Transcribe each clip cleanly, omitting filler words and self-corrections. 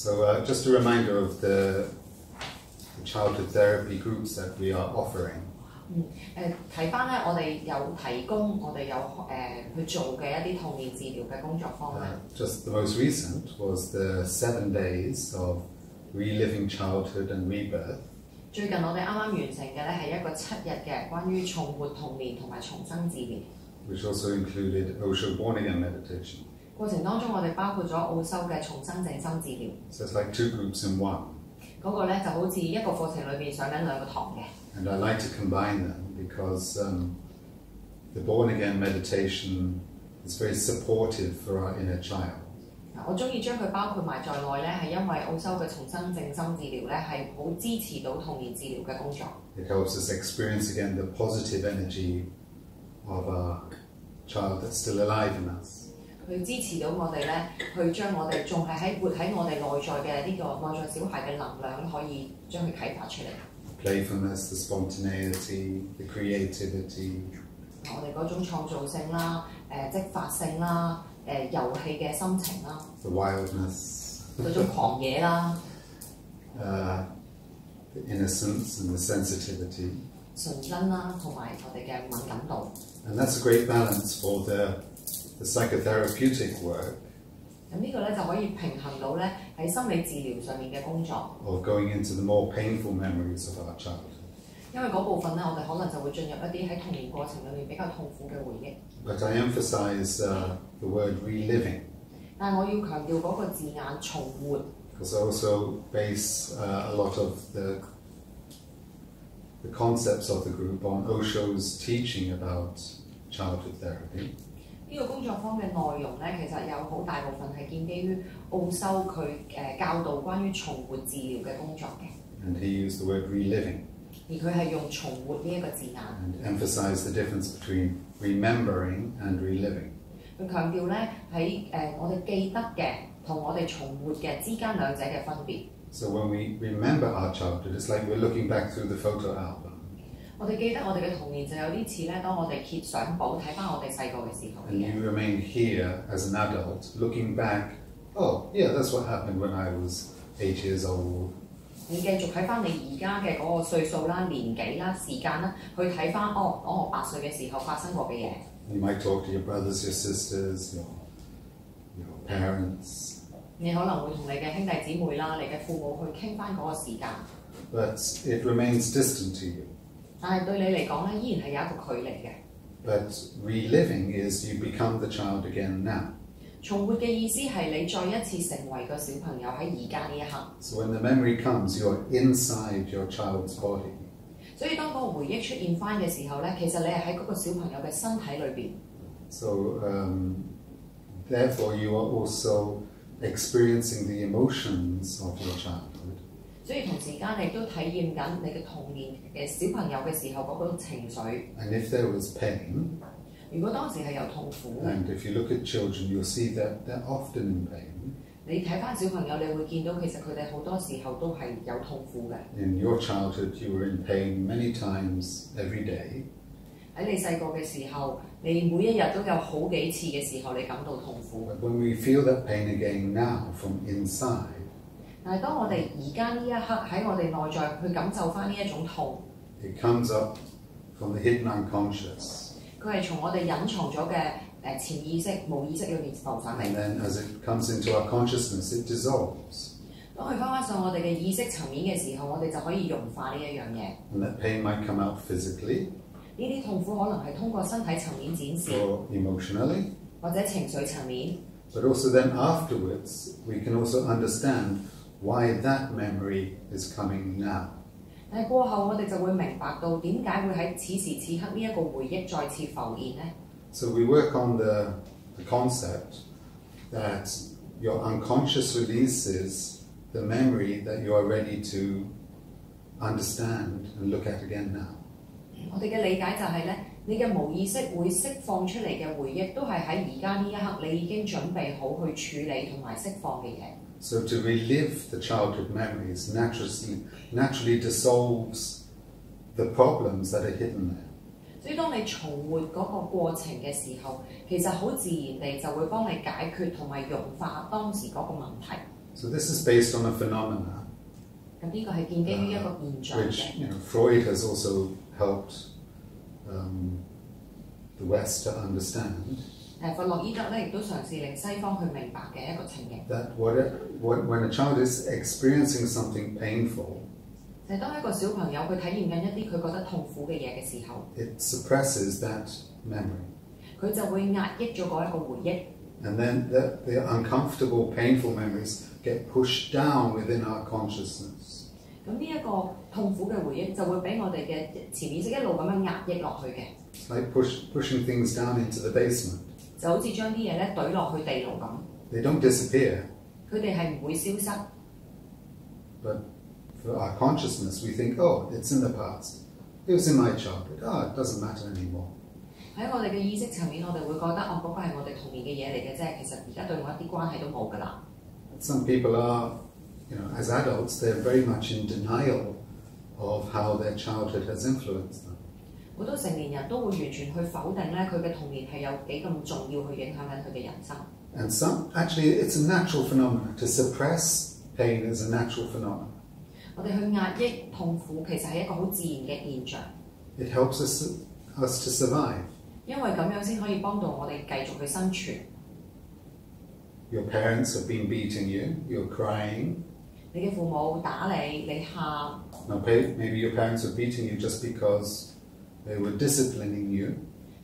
So just a reminder of the childhood therapy groups that we are offering. 睇翻咧，我哋有提供，我哋有去做嘅一啲童年治療嘅工作坊咧。Just the most recent was the 7 days of reliving childhood and rebirth. 最近我哋啱啱完成嘅咧係一個7日嘅關於重活童年同埋重生治療。Which also included 𝔹𝕠𝕕𝕪 again meditation. 過程當中，我哋包括咗奧修嘅重生靜心治療。So it's like 2 groups in 1. 嗰個咧就好似一個課程裏邊上緊2個堂嘅。And I like to combine them because the born again meditation is very supportive for our inner child. 我中意將佢包括埋在內咧，係因為奧修嘅重生靜心治療咧係好支持到童年治療嘅工作。It helps us experience again the positive energy of our child that's still alive in us. 佢支持到我哋咧，去將我哋仲係活喺我哋內在嘅呢個內在小孩嘅能量，可以將佢啟發出嚟。Playfulness, the spontaneity, the creativity. 我哋嗰種創造性啦，即發性啦，遊戲嘅心情啦。The wildness. 嗰種狂野啦。The innocence and the sensitivity. 純真啦，同埋我哋嘅敏感度。And that's a great balance for the psychotherapeutic work. 咁呢個咧就可以平衡到咧喺心理治療上面嘅工作。Or going into the more painful memories of our childhood. 因為嗰部分咧，我哋可能就會進入一啲喺童年過程裏面比較痛苦嘅回憶。But I emphasize the word reliving. 但係我要強調嗰個字眼重活。Because I also base a lot of the concepts of the group on Osho's teaching about childhood therapy. 呢個工作坊嘅內容咧，其實有好大部分係建基於奧修佢教導關於重活治療嘅工作嘅。And he used the word reliving. 而佢係用重活呢一個字眼。And emphasize the difference between remembering and reliving. 佢強調咧喺我哋記得嘅同我哋重活嘅之間兩者嘅分別。So when we remember our childhood, it's like we're looking back through the photo album. 我哋記得我哋嘅童年就有啲似咧，當我哋揭相簿睇翻我哋細個嘅時候嘅 And 嘢。you remain here as an adult, looking back. Oh, yeah, that's what happened when I was 8 years old. 你繼續睇翻你而家嘅嗰個歲數啦、年紀啦、時間啦，去睇翻當我8歲嘅時候發生過嘅嘢。You might talk to your brothers, your sisters, your parents. 你可能會同你嘅兄弟姊妹啦、你嘅父母去傾翻嗰個時間。But it remains distant to you. 但係對你嚟講咧，依然係有一個距離嘅。But reliving is you become the child again now. 重活嘅意思係你再一次成為個小朋友喺而家呢一刻。So when the memory comes, you're inside your child's body. 所以當嗰個回憶出現翻嘅時候咧，其實你係喺嗰個小朋友嘅身體裏邊。So therefore you are also experiencing the emotions of your childhood. 所以同時間你亦都體驗緊你嘅童年嘅小朋友嘅時候嗰個情緒。And if there was pain, 如果當時係有痛苦 and if you look at children, you'll see that they're often in pain. 你睇翻小朋友，你會見到其實佢哋好多時候都係有痛苦嘅。In your childhood, you were in pain many times every day. 喺你細個嘅時候，你每一日都有好幾次嘅時候，你感到痛苦。But when we feel that pain again now from inside, 但係當我哋而家呢一刻喺我哋內在去感受翻呢一種痛， it comes up from the hidden unconscious. 佢係從我哋隱藏咗嘅潛意識、無意識裏面浮上嚟。And then as it comes into our consciousness, it dissolves. 當佢翻上我哋嘅意識層面嘅時候，我哋就可以融化呢一樣嘢。And that pain might come out physically, 呢啲痛苦可能係通過身體層面展示， or emotionally. 或者情緒層面。But also then afterwards, we can also understand why that memory is coming now. 但係過後我哋就會明白到點解會喺此時此刻呢一個回憶再次浮現呢？ So we work on the concept that your unconscious releases the memory that you are ready to understand and look at again now. 我哋嘅理解就係咧，你嘅無意識會釋放出嚟嘅回憶，都係喺而家呢一刻你已經準備好去處理同埋釋放嘅嘢。So to relive the childhood memories naturally dissolves the problems that are hidden there. 所以當你重活嗰個過程嘅時候，其實好自然地就會幫你解決同埋融化當時嗰個問題。So this is based on a phenomena 咁呢個係建基於一個現象 which 嘅。Freud has also helped the West to understand. 弗洛伊德咧亦都嘗試令西方去明白嘅一個情形。That when a child is experiencing something painful, 就係當一個小朋友佢體驗緊一啲佢覺得痛苦嘅嘢嘅時候， it suppresses that memory. 佢就會壓抑咗嗰一個回憶。And then the uncomfortable, painful memories get pushed down within our consciousness. 咁呢一個痛苦嘅回憶就會俾我哋嘅潛意識一路咁樣壓抑落去嘅。It's like pushing things down into the basement. 就好似將啲嘢咧懟落去地牢咁。They don't disappear. 佢哋係唔會消失。But for our consciousness, we think, oh, it's in the past. It was in my childhood. Oh, it doesn't matter anymore. 喺我哋嘅意識層面，我哋會覺得嗰個係我哋童年嘅嘢嚟嘅啫。其實而家對我一啲關係都冇㗎啦。Some people are, as adults, they're very much in denial of how their childhood has influenced them. 好多成年人都會完全去否定咧佢嘅童年係有幾咁重要去影響緊佢嘅人生。And actually, it's a natural phenomenon. To suppress pain is a natural phenomenon. 我哋去壓抑痛苦，其實係一個好自然嘅現象。It helps us to survive. 因為咁樣先可以幫到我哋繼續去生存。Your parents have been beating you. You're crying. 你嘅父母打你，你喊。Now, maybe your parents were beating you just because they were disciplining you.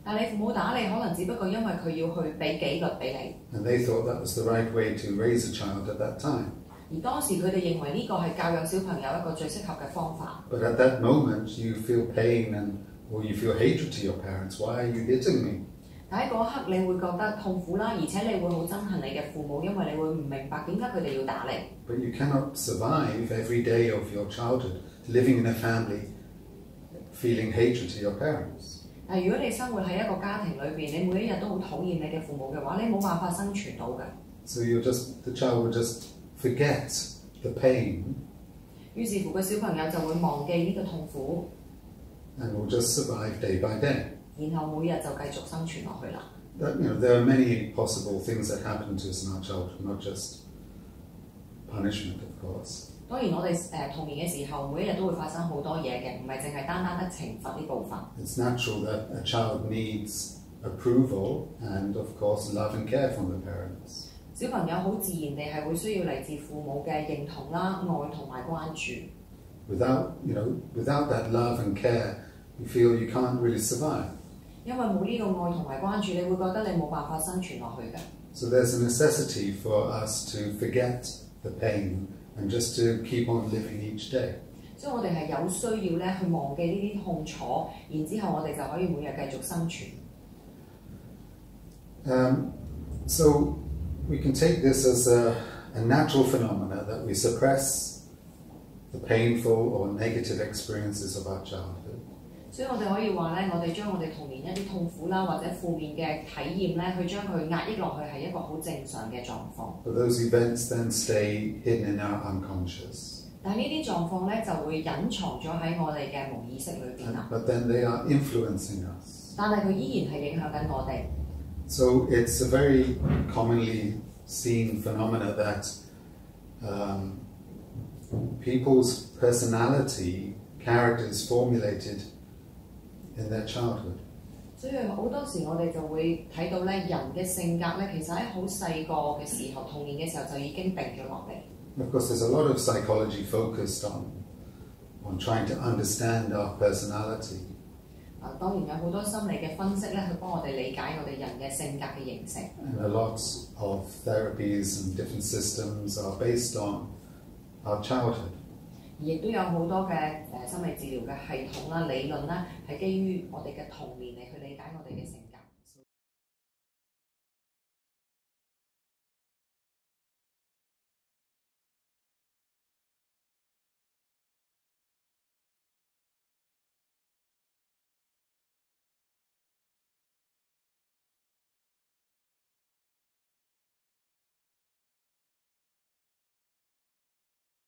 但你父母打你，可能只不過因為佢要去俾紀律俾你。And they thought that was the right way to raise a child at that time. 而當時佢哋認為呢個係教養小朋友一個最適合嘅方法。But at that moment, you feel pain or you feel hatred to your parents. Why are you hitting me? 但喺嗰一刻，你會覺得痛苦啦，而且你會好憎恨你嘅父母，因為你會唔明白點解佢哋要打你。But you cannot survive every day of your childhood living in a family feeling hatred to your parents. 但係如果你生活喺一個家庭裏邊，你每一日都好討厭你嘅父母嘅話，你冇辦法生存到嘅。So the child will just forget the pain. 於是乎，個小朋友就會忘記呢個痛苦。And will just survive day by day. 然後每日就繼續生存落去啦。There are many possible things that happen to us in our childhood, not just punishment, of course. 當然，我哋童年嘅時候，每一日都會發生好多嘢嘅，唔係淨係單單得懲罰呢部分。It's natural that a child needs approval and, of course, love and care from the parents. 小朋友好自然地係會需要嚟自父母嘅認同啦、愛同埋關注。Without that love and care, you feel you can't really survive. 因為冇呢個愛同埋關注，你會覺得你冇辦法生存落去嘅。So there's a necessity for us to forget the pain and just to keep on living each day. 所以我哋係有需要咧去忘記呢啲痛楚，然之後我哋就可以每日繼續生存。So we can take this as a natural phenomena that we suppress the painful or negative experiences of our childhood. 所以我哋可以話咧，我哋將我哋童年一啲痛苦啦，或者負面嘅體驗咧，去將佢壓抑落去，係一個好正常嘅狀況。But those events then stay hidden in our unconscious. 但係呢啲狀況咧就會隱藏咗喺我哋嘅無意識裏邊啦。But then they are influencing us. 但係佢依然係影響緊我哋。So it's a very commonly seen phenomena that people's personality, character is formulated in their childhood. 所以好多時我哋就會睇到咧，人嘅性格咧，其實喺好細個嘅時候，童年嘅時候就已經定咗落嚟。Of course, there's a lot of psychology focused on trying to understand our personality. 當然有好多心理嘅分析咧，去幫我哋理解我哋人嘅性格嘅形成。And a lot of therapies and different systems are based on our childhood. 而亦都有好多嘅心理治療嘅系統啦、理論啦，係基於我哋嘅童年嚟去理解我哋嘅性格。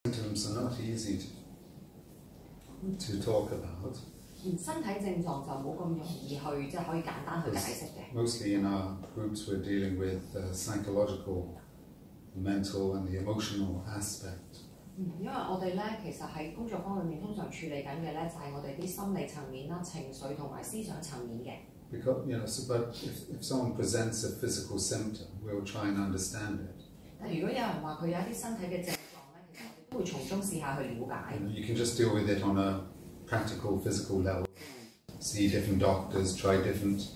Symptoms are not easy to talk about. 身體症狀就冇咁容易去即係可以簡單去解釋嘅。Mostly in our groups we're dealing with psychological mental and the emotional aspect. 因為我哋咧其實喺工作坊裏面通常處理緊嘅咧就係我哋啲心理層面啦、情緒同埋思想層面嘅。Because but if someone presents a physical symptom, we'll try and understand it. 但如果有人話佢有一啲身體嘅症狀咧，其實我哋都會從中試下去了解。You can just deal with it on a practical, physical level. See different doctors, try different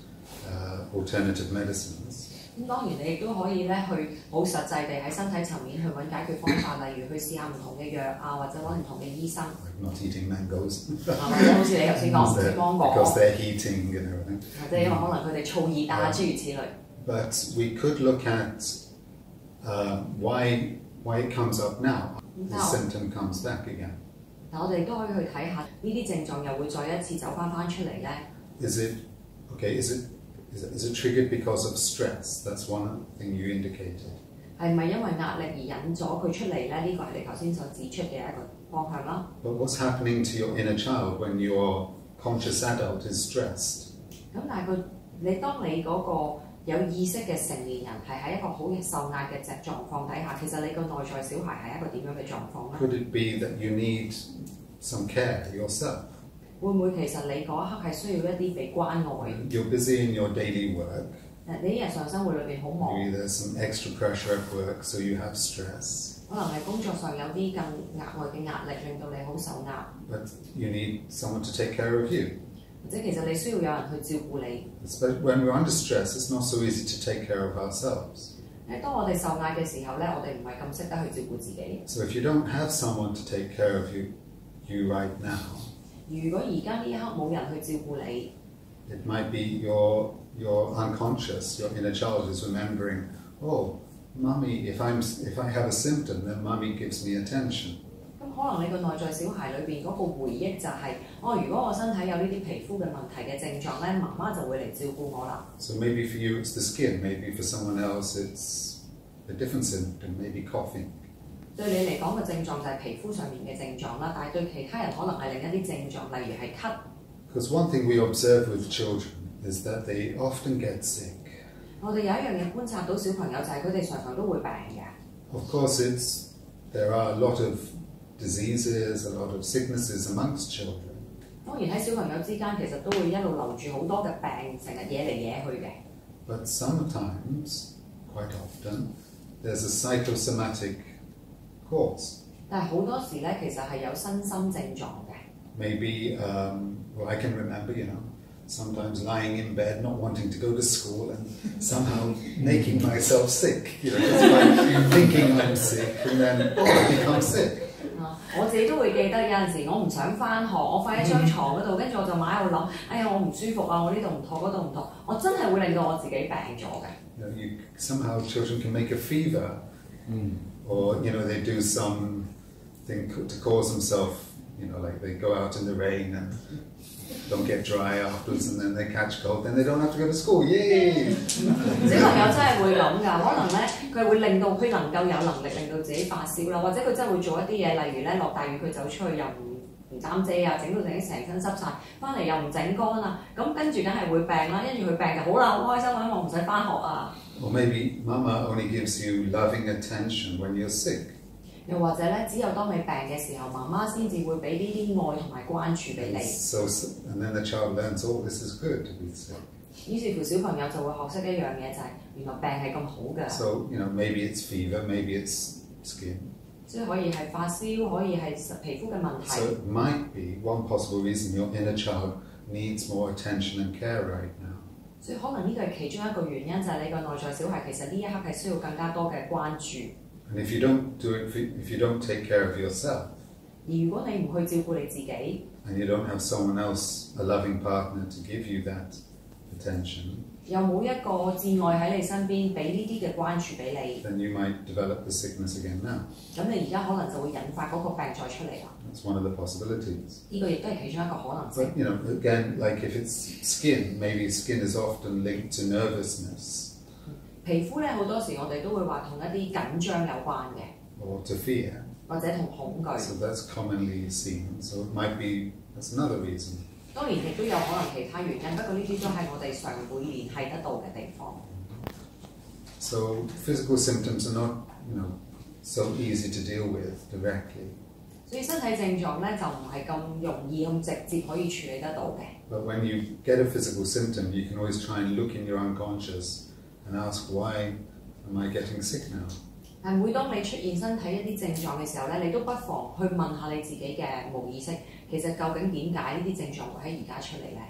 alternative medicines. 咁當然你亦都可以咧去好實際地喺身體層面去揾解決方法，例如去試下唔同嘅藥啊，或者揾唔同嘅醫生。Like not eating mangoes. 或者好似你頭先講唔食芒果。Because they're heating and everything. 或者因為可能佢哋燥熱啊，諸如此類。But we could look at why it comes up now. The symptom comes back again. 但我哋都可以去睇下呢啲症狀又會再一次走翻出嚟咧。Is it triggered because of stress? That's one thing you indicated. 係咪因為壓力而引咗佢出嚟咧？呢個係你頭先所指出嘅一個方向啦。But what's happening to your inner child when your conscious adult is stressed? 咁但係當你嗰個有意識嘅成年人係喺一個好受壓嘅狀況底下，其實你個內在小孩係一個點樣嘅狀況咧 ？Could it be that you need some care yourself? 會唔會其實你嗰一刻係需要一啲被關愛 ？You're busy in your daily work. 你日常生活裏邊好忙。Maybe there's some extra pressure at work, so you have stress. 可能係工作上有啲更額外嘅壓力，令到你好受壓。But you need someone to take care of you. 或者其實你需要有人去照顧你。But when we're under stress, it's not so easy to take care of ourselves. 當我哋受壓嘅時候咧，我哋唔係咁識得去照顧自己。So if you don't have someone to take care of you right now. 如果而家呢一刻冇人去照顧你 ，it might be your unconscious, your inner child is remembering, oh, mommy, if I have a symptom, then mommy gives me attention. 咁可能你個內在小孩裏邊嗰個回憶就係、如果我身體有呢啲皮膚嘅問題嘅症狀咧，媽媽就會嚟照顧我啦。So maybe for you it's the skin, maybe for someone else it's a different symptom, maybe coughing. 對你嚟講嘅症狀就係皮膚上面嘅症狀啦，但係對其他人可能係另一啲症狀，例如係咳。Because one thing we observe with children is that they often get sick. 我哋有一樣嘢觀察到小朋友就係佢哋常常都會病嘅。Of course, there are a lot of diseases, a lot of sicknesses amongst children. 當然喺小朋友之間其實都會一路留住好多嘅病，成日惹嚟惹去嘅。But sometimes, quite often, there's a psychosomatic cause. 但係好多時咧，其實係有身心症狀嘅。Maybe, I can remember, sometimes lying in bed, not wanting to go to school, and somehow making myself sick. Just by thinking I'm sick, and then I become sick. 我自己都會記得有陣時我唔想返學，我瞓喺張床嗰度，跟住我就喺度諗，哎呀我唔舒服啊，我呢度唔妥，嗰度唔妥，我真係會令到我自己病咗嘅。Somehow children can make a fever, or they do something to cause themselves, like they go out in the rain and don't get dry afterwards, and then they catch cold, then they don't have to go to school. Yay! 小朋友真係會咁㗎，可能咧佢會令到佢能夠有能力令到自己發燒啦，或者佢真係會做一啲嘢，例如咧落大雨佢走出去又唔擔遮啊，整到自己成身濕晒，翻嚟又唔整乾啊，咁跟住梗係會病啦，跟住佢病就好啦，好開心啊，因為我唔使翻學啊。Or maybe Mama only gives you loving attention when you're sick. 又或者咧，只有當你病嘅時候，媽媽先至會俾呢啲愛同埋關注俾你。And then the child learns, oh, this is good to be sick. 於是乎，小朋友就會學識一樣嘢，就係原來病係咁好嘅。So maybe it's fever, maybe it's skin. 所以可以係發燒，可以係皮膚嘅問題。So it might be one possible reason your inner child needs more attention and care right now. 所以可能呢個係其中一個原因，就係你個內在小孩其實呢一刻係需要更加多嘅關注。And if you don't do it, if you don't take care of yourself, 而如果你唔去照顧你自己 and you don't have someone else, a loving partner, to give you that attention, 又冇一個摯愛喺你身邊俾呢啲嘅關注俾你 then you might develop the sickness again now. 咁你而家可能就會引發嗰個病再出嚟啦。That's one of the possibilities. 呢個亦都係其中一個可能性。 But again, like if it's skin, maybe skin is often linked to nervousness. 皮膚咧好多時我哋都會話同一啲緊張有關嘅 or to fear. 或者同恐懼。 So that's commonly seen. So it might be, that's another reason. 當然亦都有可能其他原因，不過呢啲都係我哋常會聯繫得到嘅地方。So physical symptoms are not so easy to deal with directly. 所以身體症狀咧就唔係咁容易咁直接可以處理得到嘅。But when you get a physical symptom, you can always try and look in your unconscious and ask, why am I getting sick now? 但每當你出現身體一啲症狀嘅時候咧，你都不妨去問下你自己嘅無意識，其實究竟點解呢啲症狀會喺而家出嚟咧？